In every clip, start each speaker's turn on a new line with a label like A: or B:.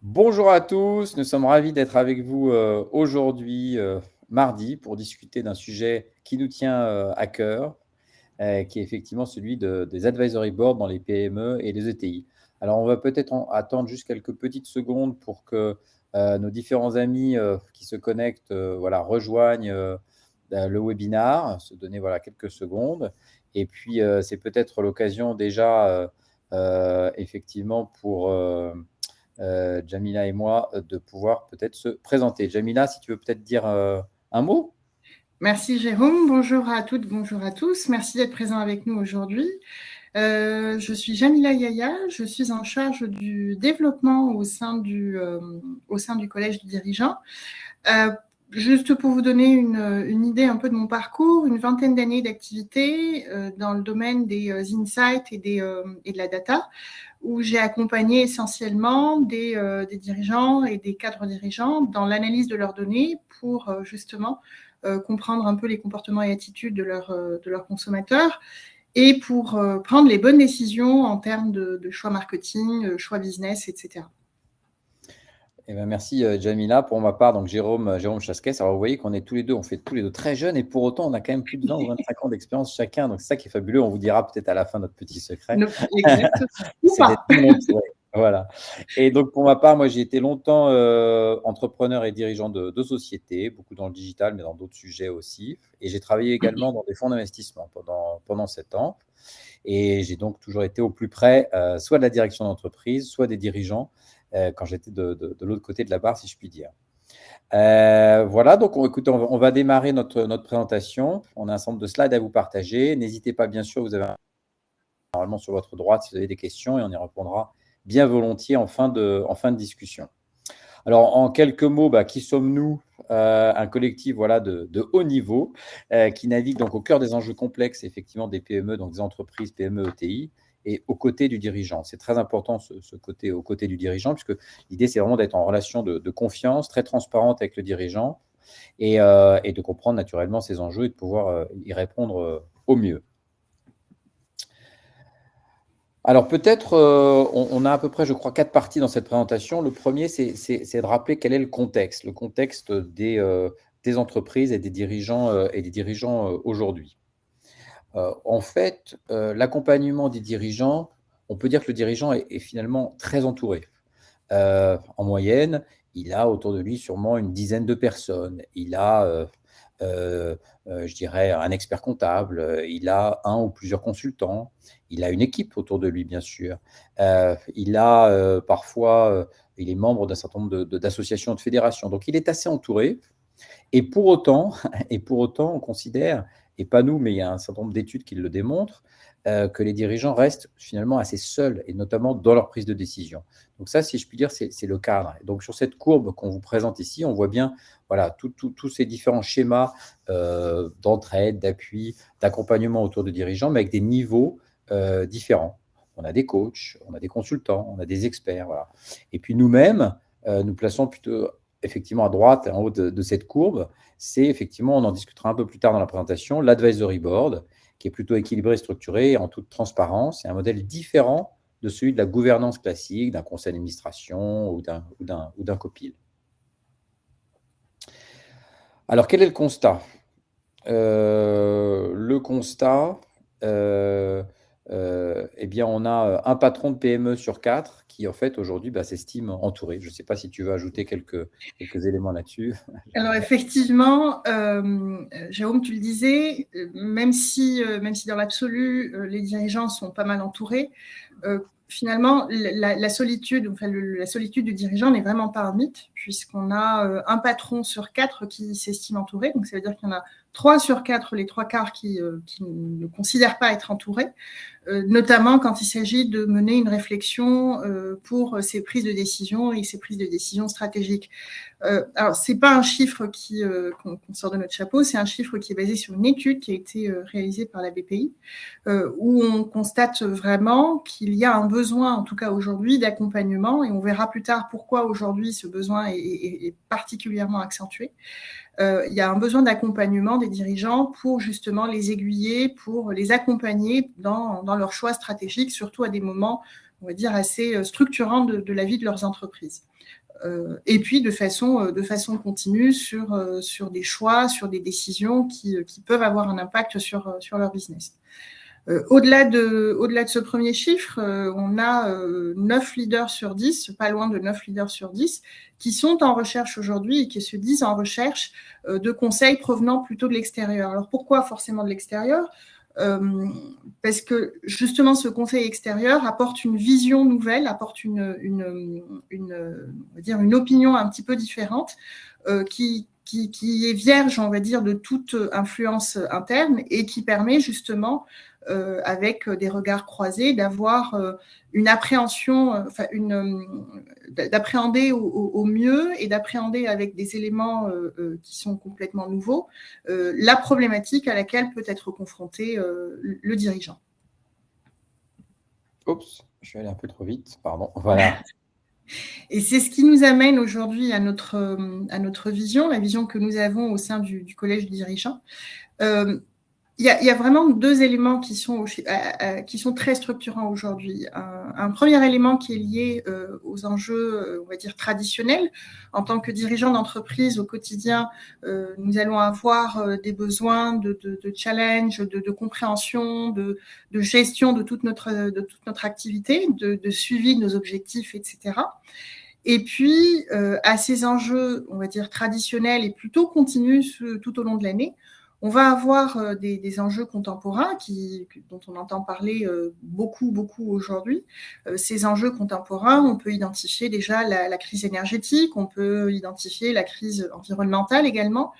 A: Bonjour à tous, nous sommes ravis d'être avec vous aujourd'hui, mardi, pour discuter d'un sujet qui nous tient à cœur, qui est effectivement celui des advisory boards dans les PME et les ETI. Alors, on va peut-être attendre juste quelques petites secondes pour que nos différents amis qui se connectent voilà, rejoignent le webinar, se donner voilà, quelques secondes. Et puis, c'est peut-être l'occasion déjà, effectivement, pour Jamila et moi, de pouvoir peut-être se présenter. Jamila, si tu veux peut-être dire un mot.
B: Merci Jérôme, bonjour à toutes, bonjour à tous. Merci d'être présent avec nous aujourd'hui. Je suis Jamila Yaya, je suis en charge du développement au sein du collège du dirigeant. Juste pour vous donner une idée un peu de mon parcours, une vingtaine d'années d'activité dans le domaine des insights et de la data, où j'ai accompagné essentiellement des dirigeants et des cadres dirigeants dans l'analyse de leurs données pour justement comprendre un peu les comportements et attitudes de leurs consommateurs et pour prendre les bonnes décisions en termes de choix marketing, choix business, etc.
A: Eh bien, merci Jamila. Pour ma part, donc Jérôme Chasquès. Alors vous voyez qu'on est tous les deux, on fait tous les deux très jeunes et pour autant on a quand même plus de 20 ou 25 ans d'expérience chacun. Donc c'est ça qui est fabuleux. On vous dira peut-être à la fin notre petit secret.
B: Exactement. Ou
A: C'est d'être
B: pas.
A: tout entouré. Voilà. Et donc pour ma part, moi j'ai été longtemps entrepreneur et dirigeant de société, beaucoup dans le digital, mais dans d'autres sujets aussi. Et j'ai travaillé également dans des fonds d'investissement pendant 7 ans. Et j'ai donc toujours été au plus près, soit de la direction d'entreprise, soit des dirigeants, quand j'étais de l'autre côté de la barre, si je puis dire. Voilà, donc écoutez, on va démarrer notre présentation. On a un certain nombre de slides à vous partager. N'hésitez pas, bien sûr, vous avez normalement sur votre droite si vous avez des questions et on y répondra bien volontiers en fin de discussion. Alors, en quelques mots, qui sommes-nous? Un collectif voilà, de haut niveau qui navigue donc au cœur des enjeux complexes, effectivement, des PME, donc des entreprises PME ETI, et aux côtés du dirigeant. C'est très important ce côté aux côtés du dirigeant, puisque l'idée, c'est vraiment d'être en relation de confiance, très transparente avec le dirigeant, et de comprendre naturellement ces enjeux et de pouvoir y répondre au mieux. Alors peut-être, on a à peu près, je crois, 4 parties dans cette présentation. Le premier, c'est de rappeler quel est le contexte des entreprises et des dirigeants aujourd'hui. En fait, l'accompagnement des dirigeants, on peut dire que le dirigeant est finalement très entouré. En moyenne, il a autour de lui sûrement une dizaine de personnes. Il a, je dirais, un expert comptable, il a un ou plusieurs consultants, il a une équipe autour de lui, bien sûr. Il a parfois, il est membre d'un certain nombre d'associations, de fédérations. Donc, il est assez entouré. Et pour autant, on considère, et pas nous, mais il y a un certain nombre d'études qui le démontrent, que les dirigeants restent finalement assez seuls, et notamment dans leur prise de décision. Donc ça, si je puis dire, c'est le cadre. Et donc sur cette courbe qu'on vous présente ici, on voit bien voilà, tous ces différents schémas d'entraide, d'appui, d'accompagnement autour de dirigeants, mais avec des niveaux différents. On a des coachs, on a des consultants, on a des experts. Voilà. Et puis nous-mêmes, nous plaçons plutôt effectivement à droite, en haut de cette courbe, c'est effectivement, on en discutera un peu plus tard dans la présentation, l'advisory board, qui est plutôt équilibré, structuré, en toute transparence. C'est un modèle différent de celui de la gouvernance classique, d'un conseil d'administration ou d'un copil. Alors, quel est le constat? Le constat, eh bien, on a un patron de PME sur 4 qui, en fait, aujourd'hui, s'estime entouré. Je ne sais pas si tu veux ajouter quelques éléments là-dessus.
B: Alors effectivement, Jérôme, tu le disais, même si dans l'absolu, les dirigeants sont pas mal entourés, finalement, la solitude, la solitude du dirigeant n'est vraiment pas un mythe, puisqu'on a un patron sur 4 qui s'estime entouré. Donc, ça veut dire qu'il y en a 3 sur 4, les 3/4 qui ne considèrent pas être entourés, notamment quand il s'agit de mener une réflexion pour ses prises de décision et ses prises de décision stratégiques. Alors, ce n'est pas un chiffre qu'on sort de notre chapeau, c'est un chiffre qui est basé sur une étude qui a été réalisée par la BPI, où on constate vraiment qu'il y a un besoin, en tout cas aujourd'hui, d'accompagnement, et on verra plus tard pourquoi aujourd'hui ce besoin est particulièrement accentué. Il y a un besoin d'accompagnement des dirigeants pour justement les aiguiller, pour les accompagner dans leurs choix stratégiques, surtout à des moments on va dire, assez structurant de la vie de leurs entreprises. Et puis de façon continue sur des choix, sur des décisions qui peuvent avoir un impact sur leur business. Au-delà de ce premier chiffre, on a 9 leaders sur 10, pas loin de 9 leaders sur 10, qui sont en recherche aujourd'hui et qui se disent en recherche de conseils provenant plutôt de l'extérieur. Alors pourquoi forcément de l'extérieur ? Parce que justement ce conseil extérieur apporte une vision nouvelle, apporte on va dire une opinion un petit peu différente qui est vierge, on va dire, de toute influence interne et qui permet justement, avec des regards croisés, d'avoir une appréhension, d'appréhender au mieux et d'appréhender avec des éléments qui sont complètement nouveaux la problématique à laquelle peut être confronté le dirigeant.
A: Oups, je suis allé un peu trop vite, pardon. Voilà.
B: Et c'est ce qui nous amène aujourd'hui à notre vision, la vision que nous avons au sein du collège du dirigeant. Il y a vraiment 2 éléments qui sont très structurants aujourd'hui. Un premier élément qui est lié aux enjeux, on va dire, traditionnels. En tant que dirigeant d'entreprise, au quotidien, nous allons avoir des besoins de challenge, de compréhension, de gestion de toute notre activité, de suivi de nos objectifs, etc. Et puis, à ces enjeux, on va dire, traditionnels et plutôt continus tout au long de l'année, on va avoir des enjeux contemporains dont on entend parler beaucoup aujourd'hui. Ces enjeux contemporains, on peut identifier déjà la crise énergétique, on peut identifier la crise environnementale également.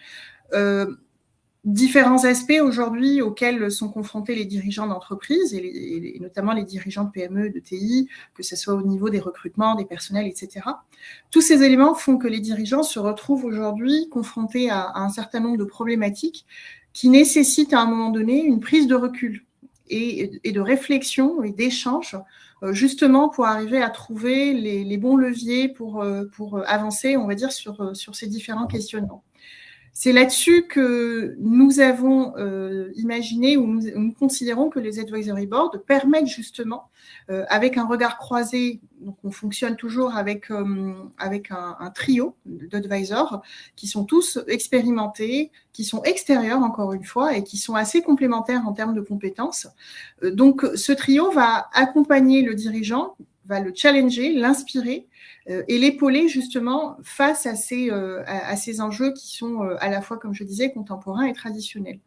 B: Différents aspects aujourd'hui auxquels sont confrontés les dirigeants d'entreprise et notamment les dirigeants de PME, de TI, que ce soit au niveau des recrutements, des personnels, etc. Tous ces éléments font que les dirigeants se retrouvent aujourd'hui confrontés à un certain nombre de problématiques qui nécessitent à un moment donné une prise de recul et de réflexion et d'échange justement pour arriver à trouver les bons leviers pour avancer, on va dire, sur ces différents questionnements. C'est là-dessus que nous avons imaginé ou nous considérons que les advisory boards permettent justement, avec un regard croisé, donc on fonctionne toujours avec un trio d'advisors qui sont tous expérimentés, qui sont extérieurs encore une fois et qui sont assez complémentaires en termes de compétences. Donc ce trio va accompagner le dirigeant, va le challenger, l'inspirer et l'épauler justement face à ces enjeux qui sont à la fois, comme je disais, contemporains et traditionnels.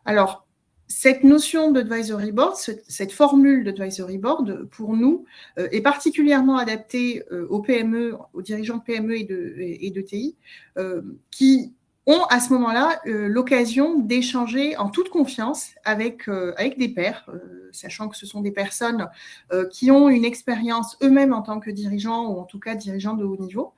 B: Alors, cette notion d'advisory board, cette formule d'advisory board, pour nous, est particulièrement adaptée aux PME, aux dirigeants de PME et de TI, qui ont à ce moment-là l'occasion d'échanger en toute confiance avec des pairs, sachant que ce sont des personnes qui ont une expérience eux-mêmes en tant que dirigeants ou en tout cas dirigeants de haut niveau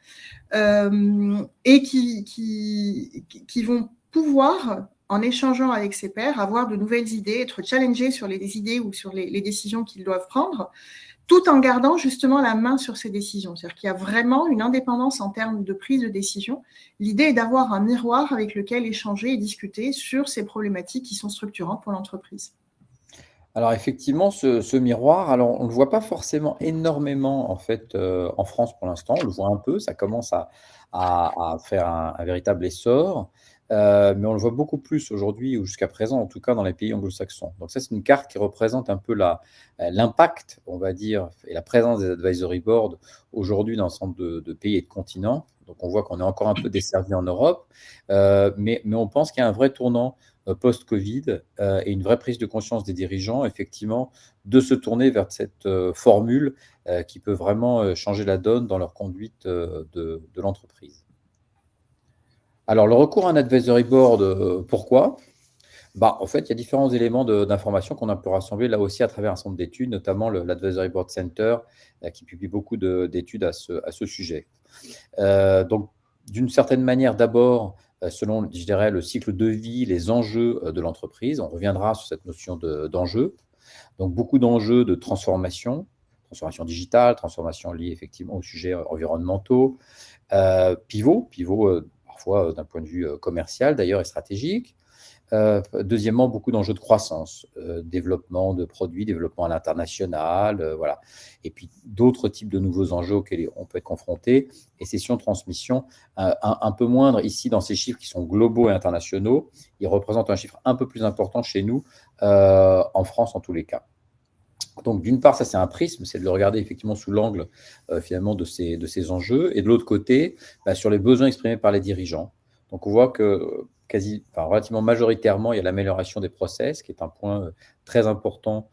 B: et qui vont pouvoir, en échangeant avec ces pairs, avoir de nouvelles idées, être challengés sur les idées ou sur les décisions qu'ils doivent prendre, tout en gardant justement la main sur ces décisions. C'est-à-dire qu'il y a vraiment une indépendance en termes de prise de décision. L'idée est d'avoir un miroir avec lequel échanger et discuter sur ces problématiques qui sont structurantes pour l'entreprise.
A: Alors effectivement, ce miroir, alors on ne le voit pas forcément énormément en fait en France pour l'instant. On le voit un peu, ça commence à faire un véritable essor. Mais on le voit beaucoup plus aujourd'hui, ou jusqu'à présent, en tout cas dans les pays anglo-saxons. Donc ça, c'est une carte qui représente un peu l'impact, on va dire, et la présence des advisory boards aujourd'hui dans un certain nombre de pays et de continents. Donc on voit qu'on est encore un peu desservi en Europe, mais on pense qu'il y a un vrai tournant post-Covid et une vraie prise de conscience des dirigeants, effectivement, de se tourner vers cette formule qui peut vraiment changer la donne dans leur conduite de l'entreprise. Alors, le recours à un advisory board, pourquoi ? En fait, il y a différents éléments d'information qu'on a pu rassembler là aussi à travers un certain nombre d'études, notamment l'Advisory Board Center, qui publie beaucoup d'études à ce sujet. Donc, d'une certaine manière, d'abord, selon, je dirais, le cycle de vie, les enjeux de l'entreprise, on reviendra sur cette notion d'enjeux. Donc, beaucoup d'enjeux de transformation digitale, transformation liée effectivement aux sujets environnementaux, pivot parfois d'un point de vue commercial d'ailleurs et stratégique, Deuxièmement, beaucoup d'enjeux de croissance, développement de produits, développement à l'international, voilà. Et puis d'autres types de nouveaux enjeux auxquels on peut être confronté. Et cession-transmission, un peu moindre ici dans ces chiffres qui sont globaux et internationaux. Ils représentent un chiffre un peu plus important chez nous, en France en tous les cas. Donc, d'une part, ça, c'est un prisme, c'est de le regarder effectivement sous l'angle finalement de ces enjeux. Et de l'autre côté, sur les besoins exprimés par les dirigeants. Donc, on voit que relativement majoritairement, il y a l'amélioration des process, qui est un point très important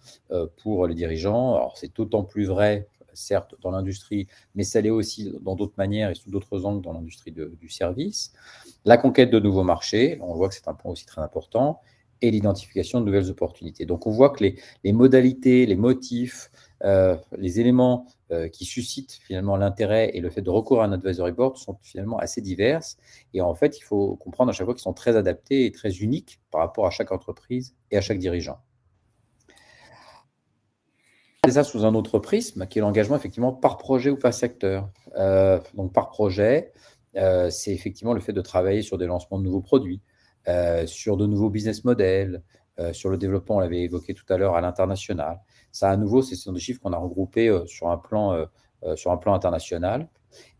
A: pour les dirigeants. Alors, c'est d'autant plus vrai, certes, dans l'industrie, mais ça l'est aussi dans d'autres manières et sous d'autres angles dans l'industrie du service. La conquête de nouveaux marchés, on voit que c'est un point aussi très important, et l'identification de nouvelles opportunités. Donc, on voit que les modalités, les motifs, les éléments qui suscitent finalement l'intérêt et le fait de recourir à un advisory board sont finalement assez diverses. Et en fait, il faut comprendre à chaque fois qu'ils sont très adaptés et très uniques par rapport à chaque entreprise et à chaque dirigeant. C'est ça sous un autre prisme, qui est l'engagement effectivement par projet ou par secteur. Donc, par projet, c'est effectivement le fait de travailler sur des lancements de nouveaux produits, sur de nouveaux business models, sur le développement, on l'avait évoqué tout à l'heure, à l'international. Ça, à nouveau, ce sont des chiffres qu'on a regroupés sur un plan international.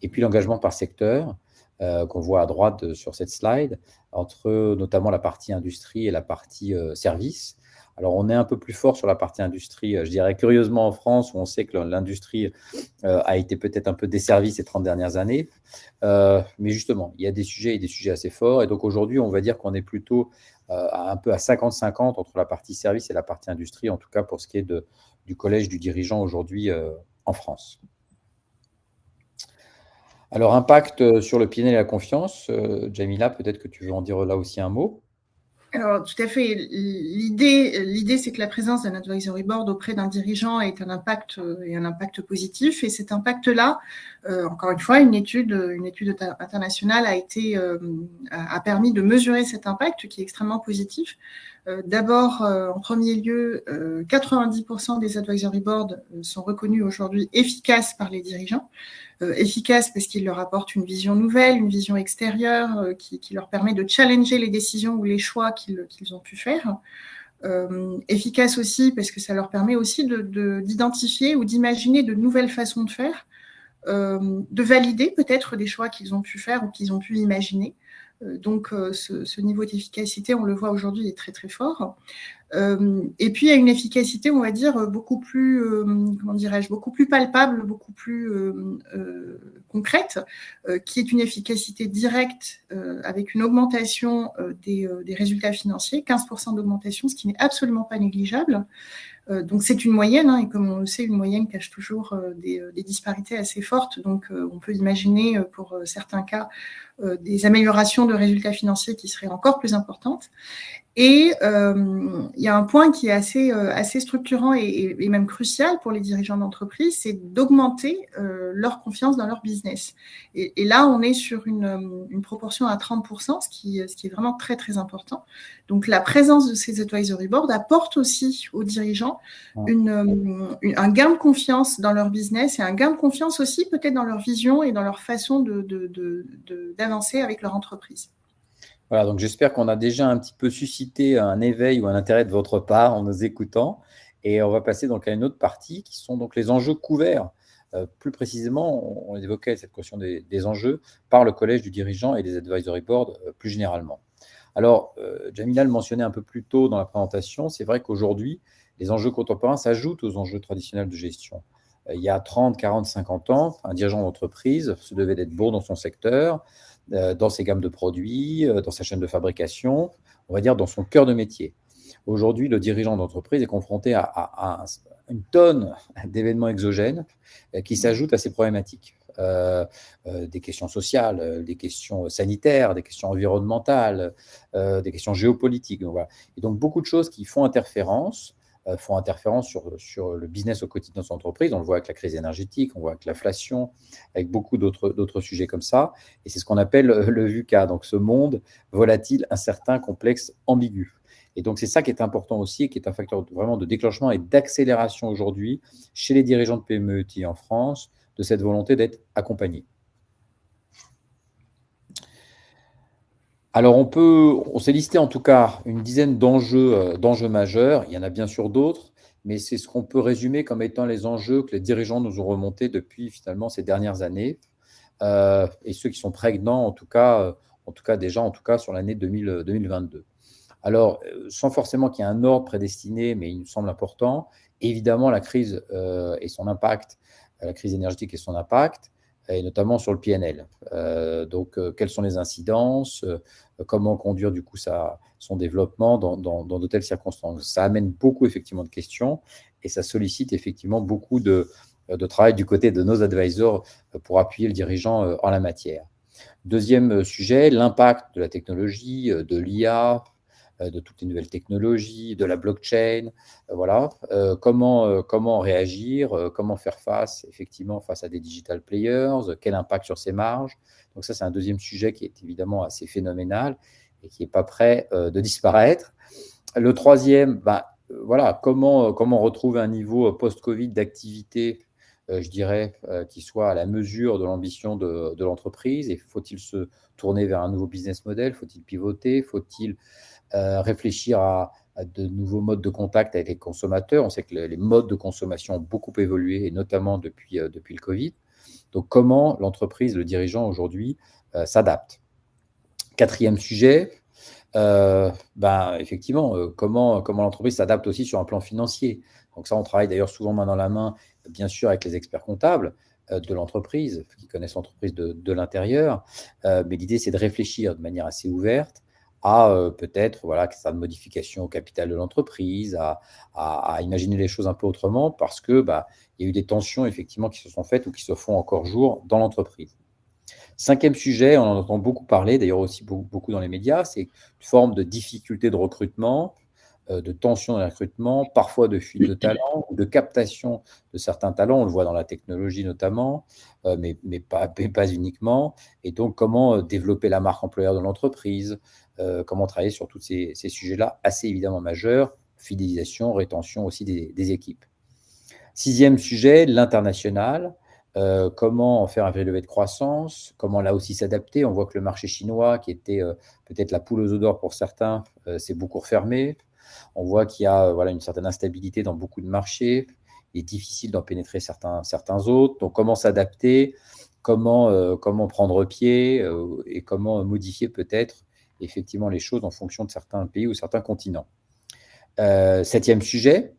A: Et puis l'engagement par secteur, qu'on voit à droite sur cette slide, entre notamment la partie industrie et la partie service. Alors, on est un peu plus fort sur la partie industrie, je dirais curieusement en France, où on sait que l'industrie a été peut-être un peu desservie ces 30 dernières années. Mais justement, il y a des sujets et des sujets assez forts. Et donc, aujourd'hui, on va dire qu'on est plutôt un peu à 50-50 entre la partie service et la partie industrie, en tout cas pour ce qui est du collège du dirigeant aujourd'hui en France. Alors, impact sur le P&L et la confiance. Jamila, peut-être que tu veux en dire là aussi un mot.
B: Alors, tout à fait. L'idée, c'est que la présence d'un advisory board auprès d'un dirigeant ait un impact positif. Et cet impact-là, encore une fois, une étude internationale a permis de mesurer cet impact qui est extrêmement positif. D'abord, en premier lieu, 90% des advisory boards sont reconnus aujourd'hui efficaces par les dirigeants. Efficaces parce qu'ils leur apportent une vision nouvelle, une vision extérieure qui leur permet de challenger les décisions ou les choix qu'ils ont pu faire. Efficaces aussi parce que ça leur permet aussi d'identifier ou d'imaginer de nouvelles façons de faire, de valider peut-être des choix qu'ils ont pu faire ou qu'ils ont pu imaginer. Donc, ce niveau d'efficacité, on le voit aujourd'hui, est très, très fort. Et puis, il y a une efficacité, on va dire, beaucoup plus, beaucoup plus palpable, beaucoup plus concrète, qui est une efficacité directe avec une augmentation des résultats financiers, 15% d'augmentation, ce qui n'est absolument pas négligeable. Donc, c'est une moyenne, et comme on le sait, une moyenne cache toujours des disparités assez fortes. Donc, on peut imaginer, pour certains cas, des améliorations de résultats financiers qui seraient encore plus importantes. Et il y a un point qui est assez structurant et même crucial pour les dirigeants d'entreprise, c'est d'augmenter leur confiance dans leur business. Et là, on est sur une proportion à 30%, ce qui est vraiment très, très important. Donc, la présence de ces advisory boards apporte aussi aux dirigeants un gain de confiance dans leur business et un gain de confiance aussi peut-être dans leur vision et dans leur façon d'avancer avec leur entreprise.
A: Voilà, donc j'espère qu'on a déjà un petit peu suscité un éveil ou un intérêt de votre part en nous écoutant. Et on va passer donc à une autre partie qui sont donc les enjeux couverts. Plus précisément, on évoquait cette question des enjeux par le collège du dirigeant et des advisory boards plus généralement. Alors, Jamila le mentionnait un peu plus tôt dans la présentation, c'est vrai qu'aujourd'hui, les enjeux contemporains s'ajoutent aux enjeux traditionnels de gestion. Il y a 30, 40, 50 ans, un dirigeant d'entreprise se devait d'être bon dans son secteur, dans ses gammes de produits, dans sa chaîne de fabrication, on va dire dans son cœur de métier. Aujourd'hui, le dirigeant d'entreprise est confronté à une tonne d'événements exogènes qui s'ajoutent à ces problématiques. Des questions sociales, des questions sanitaires, des questions environnementales, des questions géopolitiques. Donc, voilà. Et donc, beaucoup de choses qui font interférence sur le business au quotidien de son entreprise. On le voit avec la crise énergétique, on voit avec l'inflation, avec beaucoup d'autres sujets comme ça. Et c'est ce qu'on appelle le VUCA, donc ce monde volatile, incertain, complexe, ambigu. Et donc, c'est ça qui est important aussi et qui est un facteur vraiment de déclenchement et d'accélération aujourd'hui chez les dirigeants de PME-ETI en France, de cette volonté d'être accompagnés. Alors, on s'est listé en tout cas une dizaine d'enjeux majeurs. Il y en a bien sûr d'autres, mais c'est ce qu'on peut résumer comme étant les enjeux que les dirigeants nous ont remontés depuis finalement ces dernières années, et ceux qui sont prégnants en tout cas déjà, en tout cas sur l'année 2022. Alors, sans forcément qu'il y ait un ordre prédestiné, mais il me semble important, évidemment la crise et son impact, la crise énergétique et son impact, et notamment sur le PNL. Donc, quelles sont les incidences, comment conduire du coup son développement dans de telles circonstances. Ça amène beaucoup effectivement de questions et ça sollicite effectivement beaucoup de travail du côté de nos advisors pour appuyer le dirigeant en la matière. Deuxième sujet, l'impact de la technologie, de l'IA, de toutes les nouvelles technologies, de la blockchain, voilà. Comment réagir, comment faire face, effectivement, face à des digital players, quel impact sur ses marges. Donc ça, c'est un deuxième sujet qui est évidemment assez phénoménal et qui n'est pas prêt de disparaître. Le troisième, voilà, comment retrouver un niveau post-Covid d'activité, je dirais, qui soit à la mesure de l'ambition de l'entreprise. Et faut-il se tourner vers un nouveau business model? Faut-il pivoter? Faut-il réfléchir à de nouveaux modes de contact avec les consommateurs? On sait que les modes de consommation ont beaucoup évolué, et notamment depuis le Covid. Donc, comment l'entreprise, le dirigeant aujourd'hui, s'adapte? Quatrième sujet, effectivement, comment l'entreprise s'adapte aussi sur un plan financier. Donc ça, on travaille d'ailleurs souvent main dans la main, bien sûr, avec les experts comptables de l'entreprise, qui connaissent l'entreprise de l'intérieur. Mais l'idée, c'est de réfléchir de manière assez ouverte à peut-être voilà, certaines modifications au capital de l'entreprise, à imaginer les choses un peu autrement, parce que il y a eu des tensions effectivement qui se sont faites ou qui se font encore jour dans l'entreprise. Cinquième sujet, on en entend beaucoup parler, d'ailleurs aussi beaucoup dans les médias, c'est une forme de difficulté de recrutement, de tension de recrutement, parfois de fuite de talents, de captation de certains talents, on le voit dans la technologie notamment, mais pas uniquement. Et donc, comment développer la marque employeur de l'entreprise, comment travailler sur tous ces sujets-là, assez évidemment majeurs, fidélisation, rétention aussi des équipes. Sixième sujet, l'international. Comment en faire un vrai levier de croissance? Comment là aussi s'adapter? On voit que le marché chinois, qui était peut-être la poule aux œufs d'or pour certains, s'est beaucoup refermé. On voit qu'il y a voilà, une certaine instabilité dans beaucoup de marchés. Il est difficile d'en pénétrer certains autres. Donc, comment s'adapter? Comment prendre pied et comment modifier peut-être effectivement les choses en fonction de certains pays ou certains continents. Septième sujet,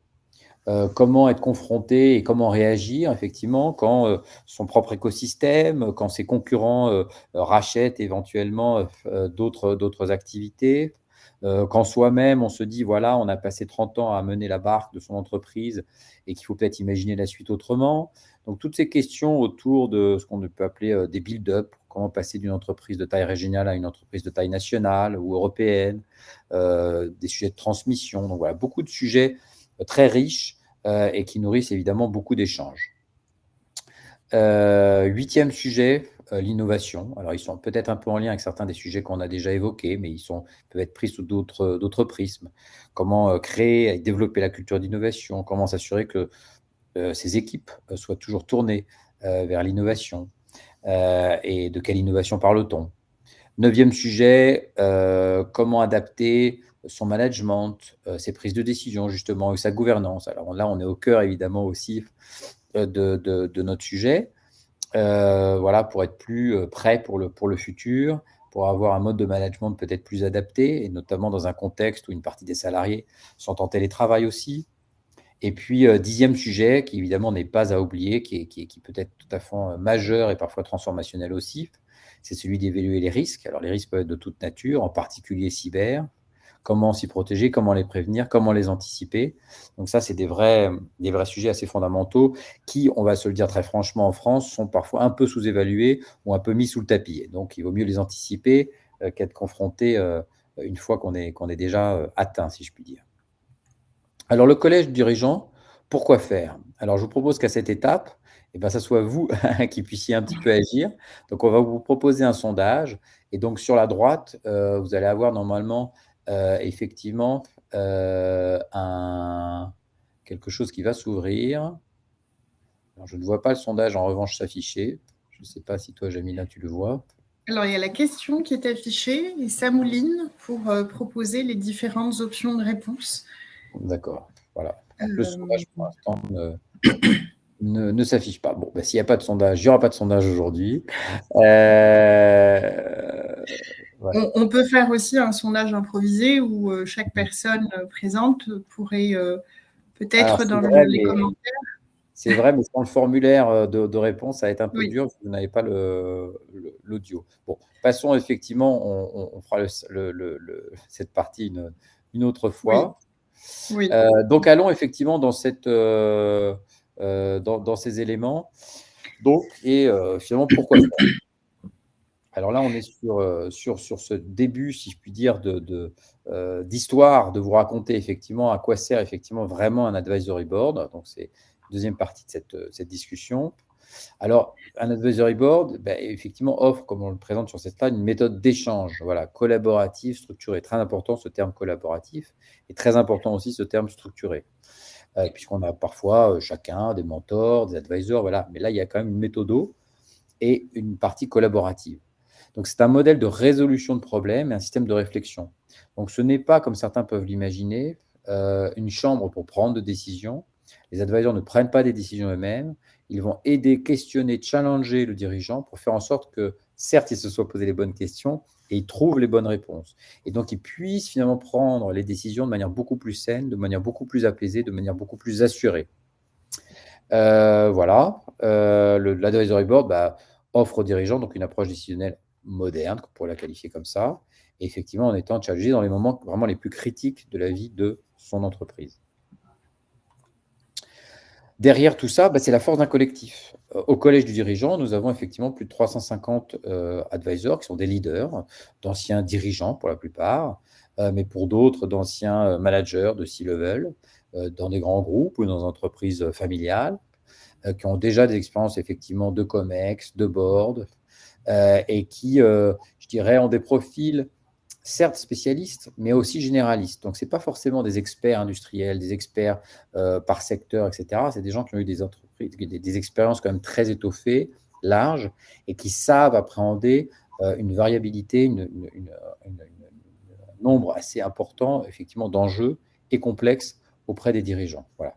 A: comment être confronté et comment réagir effectivement quand son propre écosystème, quand ses concurrents rachètent éventuellement d'autres activités, quand soi-même on se dit voilà, on a passé 30 ans à mener la barque de son entreprise et qu'il faut peut-être imaginer la suite autrement. Donc toutes ces questions autour de ce qu'on peut appeler des build-up, comment passer d'une entreprise de taille régionale à une entreprise de taille nationale ou européenne, des sujets de transmission. Donc voilà, beaucoup de sujets très riches et qui nourrissent évidemment beaucoup d'échanges. Huitième sujet, l'innovation. Alors, ils sont peut-être un peu en lien avec certains des sujets qu'on a déjà évoqués, mais peuvent être pris sous d'autres prismes. Comment créer et développer la culture d'innovation? Comment s'assurer que ces équipes soient toujours tournées vers l'innovation? Et de quelle innovation parle-t-on? Neuvième sujet, comment adapter son management, ses prises de décision justement et sa gouvernance. Alors là, on est au cœur évidemment aussi de notre sujet, voilà, pour être plus prêt pour le futur, pour avoir un mode de management peut-être plus adapté, et notamment dans un contexte où une partie des salariés sont en télétravail aussi. Et puis, dixième sujet, qui évidemment n'est pas à oublier, qui peut être tout à fait majeur et parfois transformationnel aussi, c'est celui d'évaluer les risques. Alors, les risques peuvent être de toute nature, en particulier cyber. Comment s'y protéger, comment les prévenir, comment les anticiper. Donc ça, c'est des vrais sujets assez fondamentaux qui, on va se le dire très franchement en France, sont parfois un peu sous-évalués ou un peu mis sous le tapis. Et donc, il vaut mieux les anticiper qu'être confronté une fois qu'on est déjà atteint, si je puis dire. Alors, le collège dirigeant, pourquoi faire? Alors, je vous propose qu'à cette étape, ça soit vous qui puissiez un petit peu agir. Donc, on va vous proposer un sondage. Et donc, sur la droite, vous allez avoir normalement, effectivement, quelque chose qui va s'ouvrir. Alors, je ne vois pas le sondage, en revanche, s'afficher. Je ne sais pas si toi, Jamila, tu le vois.
B: Alors, il y a la question qui est affichée et ça mouline pour proposer les différentes options de réponse.
A: D'accord, voilà. Donc, le sondage, pour l'instant, ne s'affiche pas. Bon, s'il n'y a pas de sondage, il n'y aura pas de sondage aujourd'hui. Voilà.
B: On peut faire aussi un sondage improvisé où chaque personne présente pourrait peut-être dans les commentaires.
A: C'est vrai, mais sans le formulaire de réponse, ça va être un peu
B: Oui.
A: dur si vous n'avez pas l'audio. Bon, passons effectivement, on fera cette partie une autre fois.
B: Oui.
A: Donc, allons effectivement dans ces éléments. Donc, et finalement, pourquoi faire? Alors là, on est sur ce début, si je puis dire, d'histoire, de vous raconter effectivement à quoi sert effectivement vraiment un advisory board. Donc, c'est la deuxième partie de cette discussion. Alors, un advisory board, effectivement, offre, comme on le présente sur cette slide, une méthode d'échange, voilà, collaborative, structurée. Très important ce terme collaboratif, et très important aussi ce terme structuré, puisqu'on a parfois chacun des mentors, des advisors, voilà. Mais là, il y a quand même une méthodo et une partie collaborative. Donc, c'est un modèle de résolution de problèmes et un système de réflexion. Donc, ce n'est pas, comme certains peuvent l'imaginer, une chambre pour prendre des décisions. Les advisors ne prennent pas des décisions eux-mêmes. Ils vont aider, questionner, challenger le dirigeant pour faire en sorte que, certes, il se soit posé les bonnes questions et il trouve les bonnes réponses. Et donc, il puisse finalement prendre les décisions de manière beaucoup plus saine, de manière beaucoup plus apaisée, de manière beaucoup plus assurée. Voilà. L'advisory board offre aux dirigeants donc une approche décisionnelle moderne, on pourrait la qualifier comme ça, et effectivement en étant challengé dans les moments vraiment les plus critiques de la vie de son entreprise. Derrière tout ça, c'est la force d'un collectif. Au collège du dirigeant, nous avons effectivement plus de 350 advisors qui sont des leaders, d'anciens dirigeants pour la plupart, mais pour d'autres d'anciens managers de C-level, dans des grands groupes ou dans des entreprises familiales, qui ont déjà des expériences effectivement de COMEX, de board, et qui, je dirais, ont des profils certes spécialistes, mais aussi généralistes. Donc, ce n'est pas forcément des experts industriels, des experts par secteur, etc. C'est des gens qui ont eu des expériences quand même très étoffées, larges, et qui savent appréhender une variabilité, un nombre assez important, effectivement, d'enjeux et complexes auprès des dirigeants. Voilà.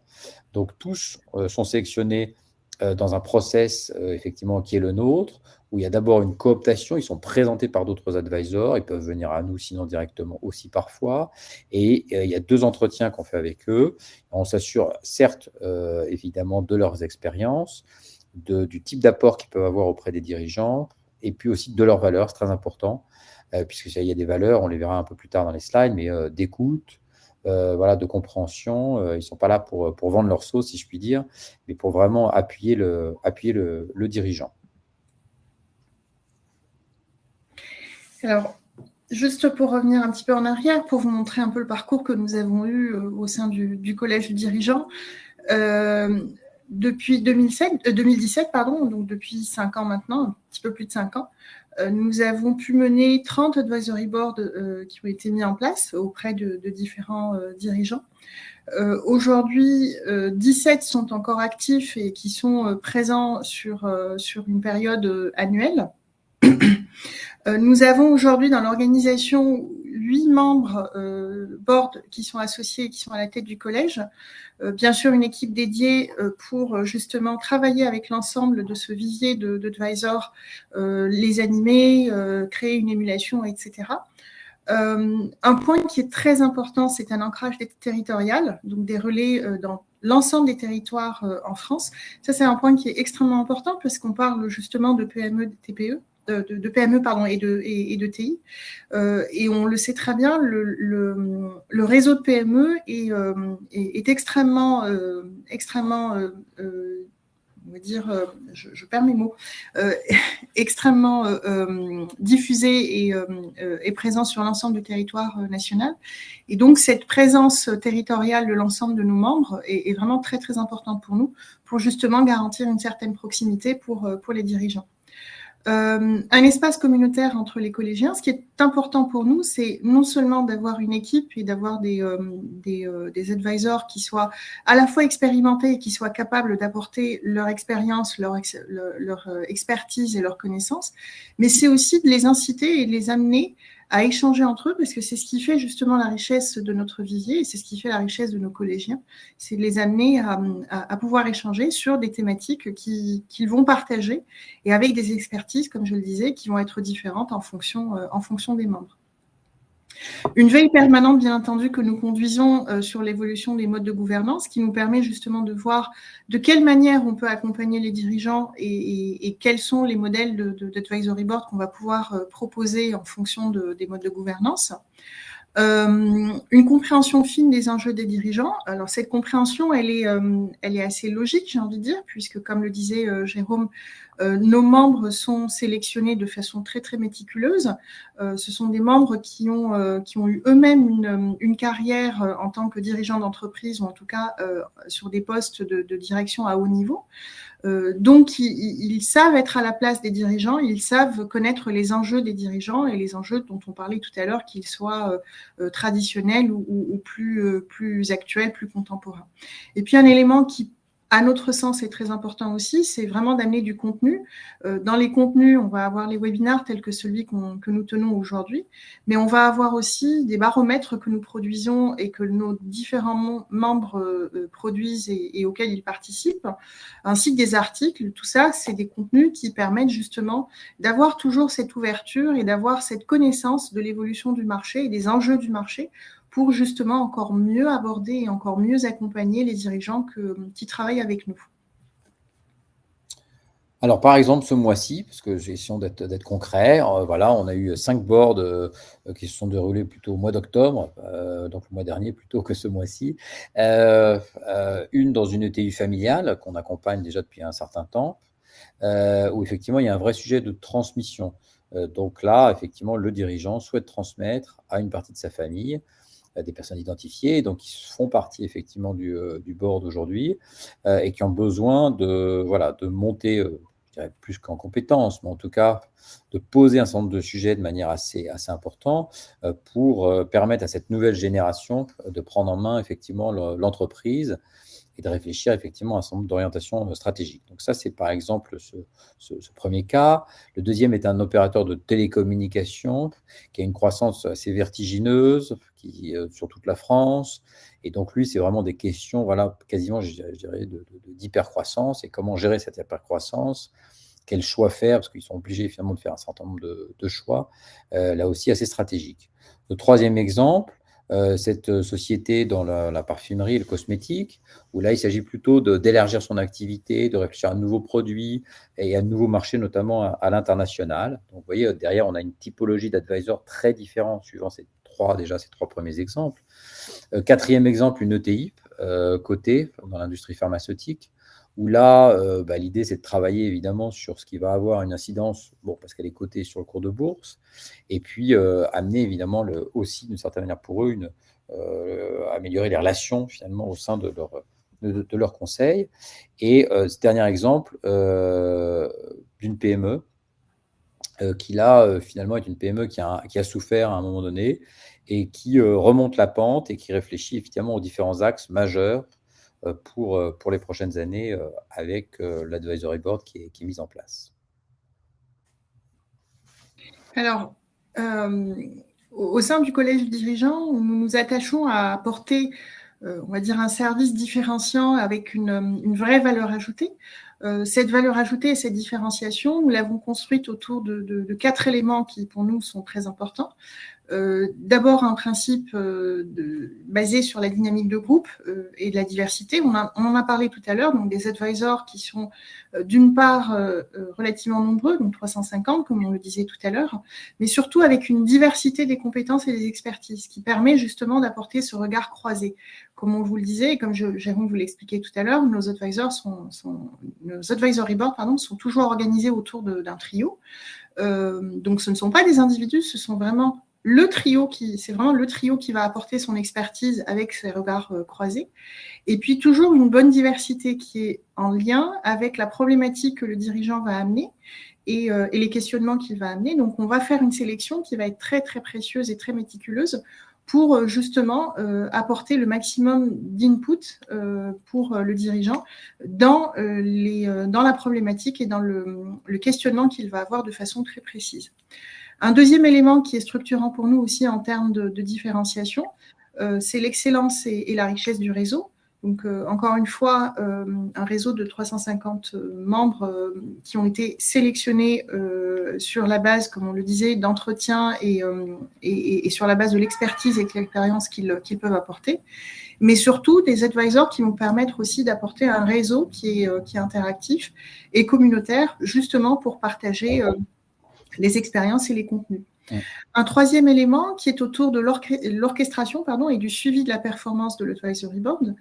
A: Donc, tous sont sélectionnés dans un process effectivement qui est le nôtre, où il y a d'abord une cooptation, ils sont présentés par d'autres advisors, ils peuvent venir à nous sinon directement aussi parfois, et il y a 2 entretiens qu'on fait avec eux. On s'assure certes évidemment de leurs expériences, du type d'apport qu'ils peuvent avoir auprès des dirigeants, et puis aussi de leurs valeurs, c'est très important, puisqu'il y a des valeurs, on les verra un peu plus tard dans les slides, mais d'écoute, voilà, de compréhension. Ils ne sont pas là pour vendre leur sauce, si je puis dire, mais pour vraiment appuyer le dirigeant.
B: Alors, juste pour revenir un petit peu en arrière, pour vous montrer un peu le parcours que nous avons eu au sein du collège du dirigeant, depuis 2017, donc depuis 5 ans maintenant, un petit peu plus de 5 ans, nous avons pu mener 30 advisory boards qui ont été mis en place auprès de différents dirigeants. Aujourd'hui, 17 sont encore actifs et qui sont présents sur une période annuelle. Nous avons aujourd'hui dans l'organisation 8 membres board qui sont associés et qui sont à la tête du collège. Bien sûr, une équipe dédiée pour justement travailler avec l'ensemble de ce vivier d'advisors, les animer, créer une émulation, etc. Un point qui est très important, c'est un ancrage territorial, donc des relais dans l'ensemble des territoires en France. Ça, c'est un point qui est extrêmement important parce qu'on parle justement de PME, de TPE. De PME et de TI. Et on le sait très bien, le réseau de PME est extrêmement, on va dire, je perds mes mots, extrêmement diffusé et présent sur l'ensemble du territoire national. Et donc, cette présence territoriale de l'ensemble de nos membres est vraiment très, très importante pour nous, pour justement garantir une certaine proximité pour les dirigeants. Un espace communautaire entre les collégiens. Ce qui est important pour nous, c'est non seulement d'avoir une équipe et d'avoir des advisors qui soient à la fois expérimentés et qui soient capables d'apporter leur expérience, leur expertise et leur connaissance, mais c'est aussi de les inciter et de les amener à échanger entre eux, parce que c'est ce qui fait justement la richesse de notre vivier et c'est ce qui fait la richesse de nos collégiens, c'est de les amener à pouvoir échanger sur des thématiques qu'ils vont partager et avec des expertises, comme je le disais, qui vont être différentes en fonction des membres. Une veille permanente, bien entendu, que nous conduisons sur l'évolution des modes de gouvernance, qui nous permet justement de voir de quelle manière on peut accompagner les dirigeants et quels sont les modèles d'advisory board qu'on va pouvoir proposer en fonction des modes de gouvernance. Une compréhension fine des enjeux des dirigeants. Alors cette compréhension, elle est assez logique, j'ai envie de dire, puisque comme le disait Jérôme, nos membres sont sélectionnés de façon très très méticuleuse. Ce sont des membres qui ont eu eux-mêmes une carrière en tant que dirigeants d'entreprise, ou en tout cas sur des postes de direction à haut niveau. Donc, ils savent être à la place des dirigeants, ils savent connaître les enjeux des dirigeants et les enjeux dont on parlait tout à l'heure, qu'ils soient traditionnels ou plus actuels, plus contemporains. Et puis, un élément qui, à notre sens, est très important aussi, c'est vraiment d'amener du contenu. Dans les contenus, on va avoir les webinars tels que celui que nous tenons aujourd'hui, mais on va avoir aussi des baromètres que nous produisons et que nos différents membres produisent et auxquels ils participent, ainsi que des articles. Tout ça, c'est des contenus qui permettent justement d'avoir toujours cette ouverture et d'avoir cette connaissance de l'évolution du marché et des enjeux du marché, pour justement encore mieux aborder et encore mieux accompagner les dirigeants qui travaillent avec nous.
A: Alors, par exemple, ce mois-ci, parce que j'ai essayé d'être concret, voilà, on a eu 5 boards qui se sont déroulés plutôt au mois d'octobre, donc le mois dernier plutôt que ce mois-ci. Une dans une ETI familiale qu'on accompagne déjà depuis un certain temps, où effectivement il y a un vrai sujet de transmission. Donc là, effectivement, le dirigeant souhaite transmettre à une partie de sa famille des personnes identifiées, donc qui font partie effectivement du board aujourd'hui et qui ont besoin de monter, je dirais plus qu'en compétences, mais en tout cas de poser un certain nombre de sujets de manière assez importante pour permettre à cette nouvelle génération de prendre en main effectivement l'entreprise et de réfléchir effectivement à un certain nombre d'orientations stratégiques. Donc ça, c'est par exemple ce premier cas. Le deuxième est un opérateur de télécommunications qui a une croissance assez vertigineuse sur toute la France. Et donc lui, c'est vraiment des questions, voilà, quasiment, je dirais, d'hypercroissance et comment gérer cette hypercroissance, quel choix faire, parce qu'ils sont obligés finalement de faire un certain nombre de choix, là aussi assez stratégiques. Le troisième exemple, cette société dans la parfumerie et le cosmétique, où là, il s'agit plutôt d'élargir son activité, de réfléchir à un nouveau produit et à un nouveau marché, notamment à l'international. Donc, vous voyez, derrière, on a une typologie d'advisors très différente, suivant ces trois premiers exemples. Quatrième exemple, une ETI cotée dans l'industrie pharmaceutique, où là, l'idée, c'est de travailler évidemment sur ce qui va avoir une incidence, parce qu'elle est cotée sur le cours de bourse, et puis amener évidemment aussi, d'une certaine manière pour eux, améliorer les relations finalement au sein de leur conseil. Et ce dernier exemple d'une PME, qui là, finalement, est une PME qui a souffert à un moment donné et qui remonte la pente et qui réfléchit évidemment aux différents axes majeurs pour les prochaines années avec l'advisory board qui est mis en place.
B: Alors, au sein du collège dirigeant, nous nous attachons à apporter, on va dire, un service différenciant avec une vraie valeur ajoutée. Cette valeur ajoutée et cette différenciation, nous l'avons construite autour de 4 éléments qui, pour nous, sont très importants. D'abord, un principe basé sur la dynamique de groupe et de la diversité. On en a parlé tout à l'heure, donc des advisors qui sont d'une part relativement nombreux, donc 350, comme on le disait tout à l'heure, mais surtout avec une diversité des compétences et des expertises qui permet justement d'apporter ce regard croisé. Comme on vous le disait et comme Jérôme vous l'expliquait tout à l'heure, nos advisory boards sont toujours organisés autour d'un trio. Donc ce ne sont pas des individus, ce sont vraiment c'est vraiment le trio qui va apporter son expertise avec ses regards croisés. Et puis toujours une bonne diversité qui est en lien avec la problématique que le dirigeant va amener et les questionnements qu'il va amener. Donc, on va faire une sélection qui va être très, très précieuse et très méticuleuse pour justement apporter le maximum d'input pour le dirigeant dans la problématique et dans le questionnement qu'il va avoir de façon très précise. Un deuxième élément qui est structurant pour nous aussi en termes de différenciation, c'est l'excellence et la richesse du réseau. Donc, encore une fois, un réseau de 350 membres qui ont été sélectionnés sur la base, comme on le disait, d'entretien et sur la base de l'expertise et de l'expérience qu'ils peuvent apporter, mais surtout des advisors qui vont permettre aussi d'apporter un réseau qui est interactif et communautaire, justement pour partager les expériences et les contenus. Un troisième élément qui est autour de l'orchestration et du suivi de la performance de l'Advisory Board.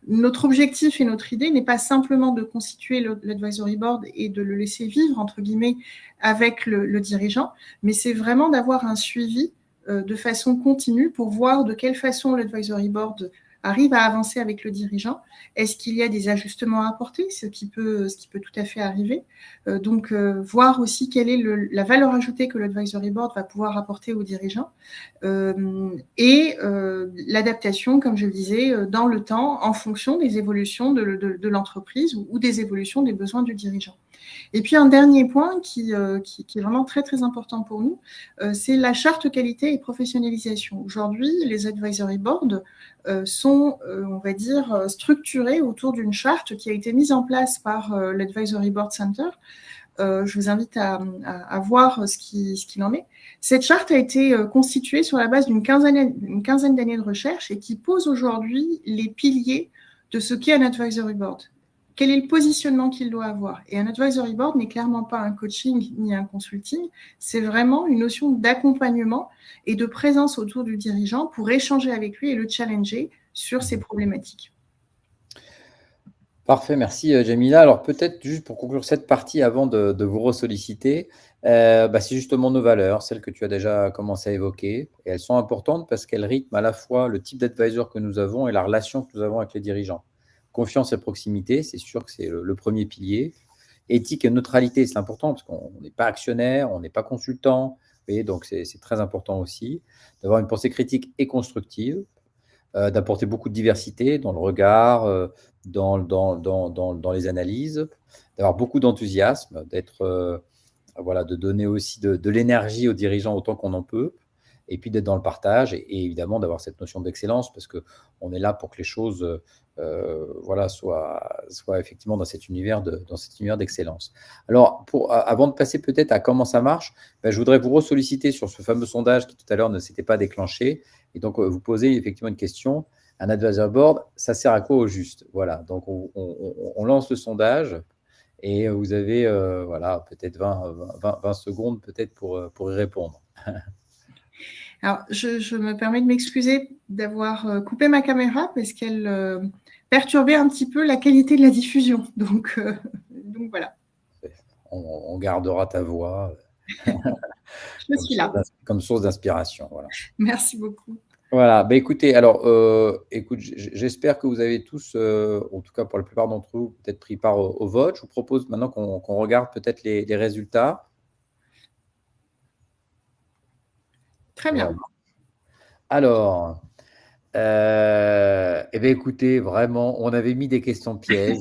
B: Notre objectif et notre idée n'est pas simplement de constituer l'Advisory Board et de le laisser vivre, entre guillemets, avec le dirigeant, mais c'est vraiment d'avoir un suivi de façon continue pour voir de quelle façon l'Advisory Board arrive à avancer avec le dirigeant. Est-ce qu'il y a des ajustements à apporter, ce qui peut tout à fait arriver. Donc, voir aussi quelle est la valeur ajoutée que l'Advisory Board va pouvoir apporter aux dirigeants et l'adaptation, comme je le disais, dans le temps en fonction des évolutions de l'entreprise ou des évolutions des besoins du dirigeant. Et puis, un dernier point qui est vraiment très, très important pour nous, c'est la charte qualité et professionnalisation. Aujourd'hui, les Advisory Boards sont, on va dire, structurés autour d'une charte qui a été mise en place par l'Advisory Board Center. Je vous invite à voir ce qu'il en est. Cette charte a été constituée sur la base d'une quinzaine d'années de recherche et qui pose aujourd'hui les piliers de ce qu'est un Advisory Board. Quel est le positionnement qu'il doit avoir? Et un Advisory Board n'est clairement pas un coaching ni un consulting, c'est vraiment une notion d'accompagnement et de présence autour du dirigeant pour échanger avec lui et le challenger sur ses problématiques.
A: Parfait, merci Jamila. Alors peut-être juste pour conclure cette partie avant de vous ressolliciter, c'est justement nos valeurs, celles que tu as déjà commencé à évoquer. Et elles sont importantes parce qu'elles rythment à la fois le type d'advisor que nous avons et la relation que nous avons avec les dirigeants. Confiance et proximité, c'est sûr que c'est le premier pilier. Éthique et neutralité, c'est important parce qu'on n'est pas actionnaire, on n'est pas consultant. Et donc, c'est très important aussi d'avoir une pensée critique et constructive, d'apporter beaucoup de diversité dans le regard, dans les analyses, d'avoir beaucoup d'enthousiasme, de donner aussi de l'énergie aux dirigeants autant qu'on en peut, et puis d'être dans le partage et évidemment d'avoir cette notion d'excellence parce qu'on est là pour que les choses soient effectivement dans cet univers d'excellence. Alors, avant de passer peut-être à comment ça marche, je voudrais vous ressolliciter sur ce fameux sondage qui tout à l'heure ne s'était pas déclenché et donc vous poser effectivement une question. Un advisory board, ça sert à quoi au juste? Voilà, donc on lance le sondage et vous avez peut-être 20 secondes peut-être pour y répondre.
B: Alors, je me permets de m'excuser d'avoir coupé ma caméra parce qu'elle perturbait un petit peu la qualité de la diffusion. Donc voilà.
A: On gardera ta voix
B: Je suis là.
A: Comme source d'inspiration. Voilà.
B: Merci beaucoup.
A: Voilà, écoutez, alors, j'espère que vous avez tous, en tout cas pour la plupart d'entre vous, peut-être pris part au vote. Je vous propose maintenant qu'on regarde peut-être les résultats.
B: Très bien.
A: Voilà. Alors, écoutez, vraiment, on avait mis des questions pièges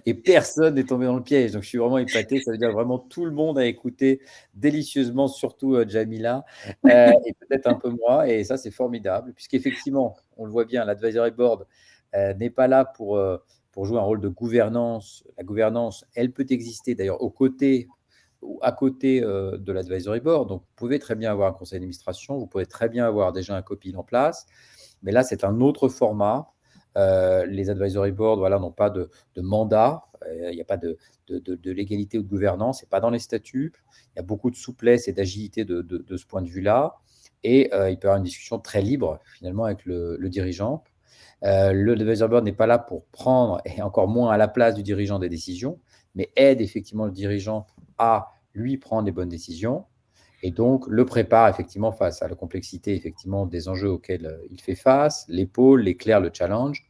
A: et personne n'est tombé dans le piège. Donc, je suis vraiment épaté. Ça veut dire vraiment tout le monde a écouté délicieusement, surtout Jamila et peut-être un peu moi. Et ça, c'est formidable puisqu'effectivement, on le voit bien, l'Advisory Board n'est pas là pour jouer un rôle de gouvernance. La gouvernance, elle peut exister d'ailleurs aux côtés ou à côté de l'Advisory Board. Donc, vous pouvez très bien avoir un conseil d'administration, vous pouvez très bien avoir déjà un copil en place. Mais là, c'est un autre format. Les advisory boards n'ont pas de mandat, il n'y a pas de légalité ou de gouvernance, ce n'est pas dans les statuts. Il y a beaucoup de souplesse et d'agilité de ce point de vue-là. Et il peut y avoir une discussion très libre, finalement, avec le dirigeant. Le advisory board n'est pas là pour prendre, et encore moins à la place du dirigeant, des décisions, mais aide effectivement le dirigeant à lui prendre les bonnes décisions. et donc le prépare effectivement face à la complexité effectivement des enjeux auxquels il fait face, l'épaule, l'éclaire, le challenge,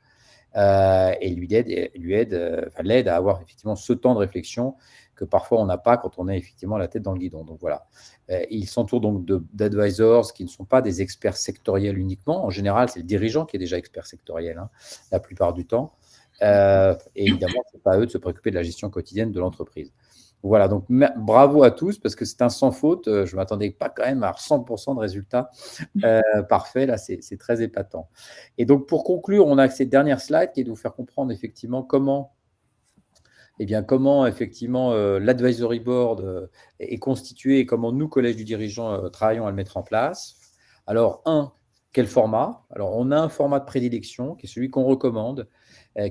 A: et l'aide à avoir effectivement ce temps de réflexion que parfois on n'a pas quand on a effectivement la tête dans le guidon. Donc voilà. Il s'entoure donc d'advisors qui ne sont pas des experts sectoriels uniquement. En général, c'est le dirigeant qui est déjà expert sectoriel, hein, la plupart du temps. Et évidemment, ce n'est pas à eux de se préoccuper de la gestion quotidienne de l'entreprise. Voilà, donc bravo à tous parce que c'est un sans faute. Je ne m'attendais pas quand même à 100% de résultats parfaits. Là, c'est très épatant. Et donc, pour conclure, on a cette dernière slide qui est de vous faire comprendre effectivement comment effectivement l'advisory board est constitué et comment nous, collège du dirigeant, travaillons à le mettre en place. Alors, quel format? Alors, on a un format de prédilection qui est celui qu'on recommande,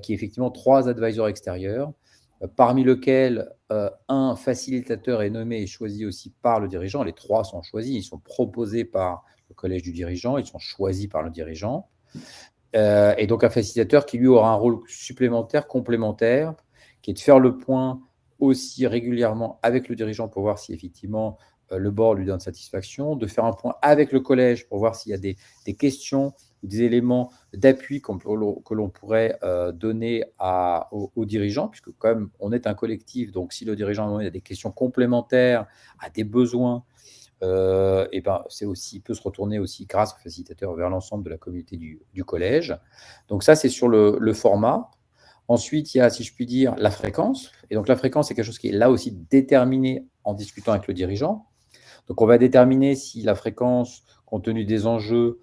A: qui est effectivement 3 advisors extérieurs, parmi lesquels un facilitateur est nommé et choisi aussi par le dirigeant. Les 3 sont choisis, ils sont proposés par le collège du dirigeant, ils sont choisis par le dirigeant. Et donc, un facilitateur qui, lui, aura un rôle supplémentaire, complémentaire, qui est de faire le point aussi régulièrement avec le dirigeant pour voir si effectivement le board lui donne satisfaction, de faire un point avec le collège pour voir s'il y a des questions ou des éléments d'appui que l'on pourrait donner aux dirigeants, puisque comme on est un collectif, donc si le dirigeant a des questions complémentaires, a des besoins, et c'est aussi, peut se retourner aussi grâce au facilitateur vers l'ensemble de la communauté du collège. Donc ça, c'est sur le format. Ensuite, il y a, si je puis dire, la fréquence. Et donc la fréquence, c'est quelque chose qui est là aussi déterminé en discutant avec le dirigeant. Donc on va déterminer si la fréquence, compte tenu des enjeux,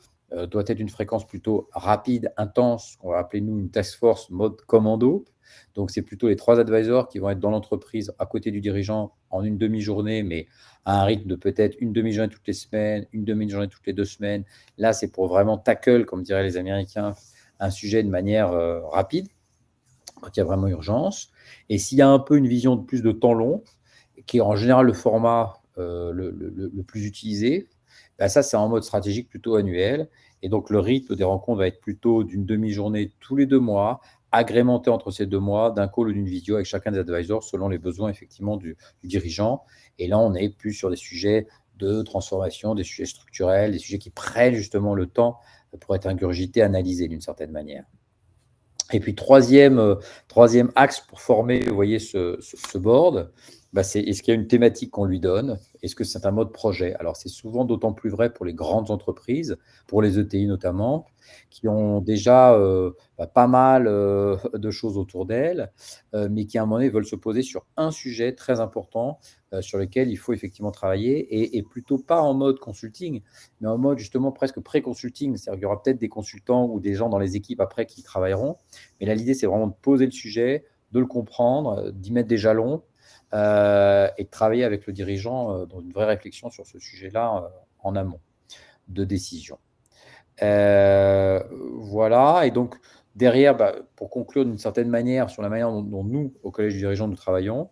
A: doit être une fréquence plutôt rapide, intense, qu'on va appeler nous une task force mode commando. Donc c'est plutôt les 3 advisors qui vont être dans l'entreprise à côté du dirigeant en une demi-journée, mais à un rythme de peut-être une demi-journée toutes les semaines, une demi-journée toutes les 2 semaines. Là, c'est pour vraiment tackle, comme diraient les Américains, un sujet de manière rapide, quand il y a vraiment urgence. Et s'il y a un peu une vision de plus de temps long, qui est en général le format le plus utilisé, ça, c'est en mode stratégique plutôt annuel. Et donc, le rythme des rencontres va être plutôt d'une demi-journée tous les 2 mois, agrémenté entre ces 2 mois d'un call ou d'une vidéo avec chacun des advisors selon les besoins effectivement du dirigeant. Et là, on est plus sur des sujets de transformation, des sujets structurels, des sujets qui prennent justement le temps pour être ingurgités, analysés d'une certaine manière. Et puis, troisième axe pour former, vous voyez, ce board, c'est est-ce qu'il y a une thématique qu'on lui donne? Est-ce que c'est un mode projet? Alors, c'est souvent d'autant plus vrai pour les grandes entreprises, pour les ETI notamment, qui ont déjà pas mal de choses autour d'elles, mais qui à un moment donné veulent se poser sur un sujet très important sur lequel il faut effectivement travailler, et plutôt pas en mode consulting, mais en mode justement presque pré-consulting. C'est-à-dire qu'il y aura peut-être des consultants ou des gens dans les équipes après qui travailleront, mais là, l'idée, c'est vraiment de poser le sujet, de le comprendre, d'y mettre des jalons, et de travailler avec le dirigeant dans une vraie réflexion sur ce sujet-là en amont de décision. Voilà, et donc derrière, pour conclure d'une certaine manière sur la manière dont nous, au Collège du dirigeant, nous travaillons,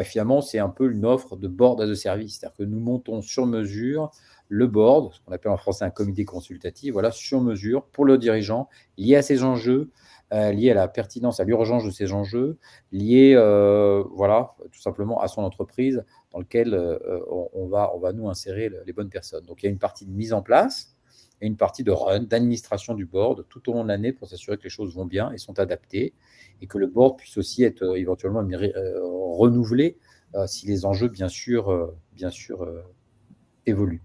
A: finalement, c'est un peu une offre de board as a service, c'est-à-dire que nous montons sur mesure le board, ce qu'on appelle en français un comité consultatif, voilà, sur mesure pour le dirigeant, lié à ses enjeux, lié à la pertinence, à l'urgence de ces enjeux, lié voilà, tout simplement à son entreprise dans lequel on va nous insérer les bonnes personnes. Donc il y a une partie de mise en place et une partie de run, d'administration du board tout au long de l'année pour s'assurer que les choses vont bien et sont adaptées, et que le board puisse aussi être éventuellement renouvelé si les enjeux, bien sûr, évoluent.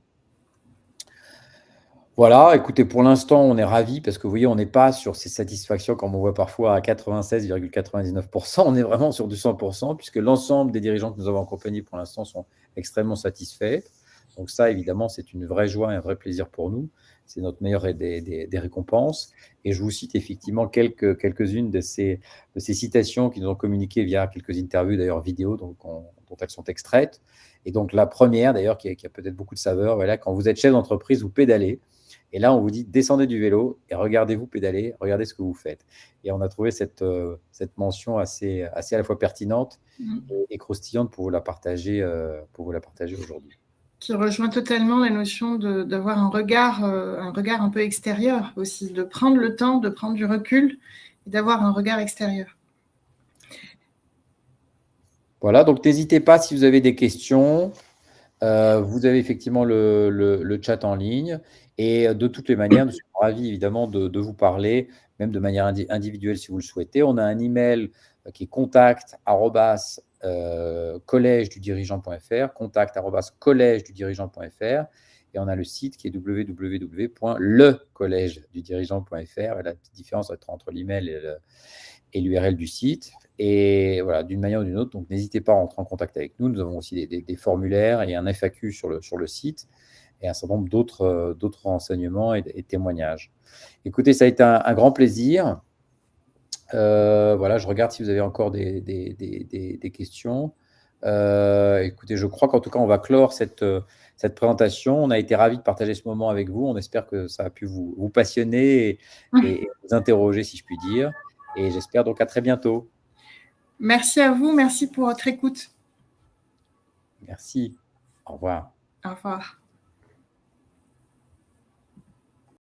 A: Voilà, écoutez, pour l'instant, on est ravis parce que vous voyez, on n'est pas sur ces satisfactions comme on voit parfois à 96,99%. On est vraiment sur du 100% puisque l'ensemble des dirigeants que nous avons accompagnés pour l'instant sont extrêmement satisfaits. Donc ça, évidemment, c'est une vraie joie et un vrai plaisir pour nous. C'est notre meilleure des récompenses. Et je vous cite effectivement quelques-unes de ces citations qui nous ont communiquées via quelques interviews, d'ailleurs vidéo, dont elles sont extraites. Et donc la première, d'ailleurs, qui a peut-être beaucoup de saveur, voilà, quand vous êtes chef d'entreprise, vous pédalez. Et là, on vous dit, descendez du vélo et regardez-vous pédaler, regardez ce que vous faites. Et on a trouvé cette mention assez à la fois pertinente et croustillante pour vous la partager aujourd'hui.
B: Qui rejoint totalement la notion d'avoir un regard un peu extérieur aussi, de prendre le temps, de prendre du recul et d'avoir un regard extérieur.
A: Voilà, donc n'hésitez pas si vous avez des questions. Vous avez effectivement le chat en ligne et de toutes les manières, nous sommes ravis évidemment de vous parler, même de manière individuelle si vous le souhaitez. On a un email qui est contact@collège-du-dirigeant.fr, contact@collège-du-dirigeant.fr, et on a le site qui est www.lecollège-du-dirigeant.fr. Et la petite différence entre l'email et l'URL du site. Et voilà, d'une manière ou d'une autre, donc n'hésitez pas à rentrer en contact avec nous. Nous avons aussi des formulaires et un FAQ sur le site et un certain nombre d'autres renseignements et témoignages. Écoutez, ça a été un grand plaisir. Voilà, je regarde si vous avez encore des questions. Écoutez, je crois qu'en tout cas, on va clore cette présentation. On a été ravis de partager ce moment avec vous. On espère que ça a pu vous passionner et vous interroger, si je puis dire. Et j'espère donc à très bientôt.
B: Merci à vous, merci pour votre écoute.
A: Merci. Au revoir.
B: Au revoir.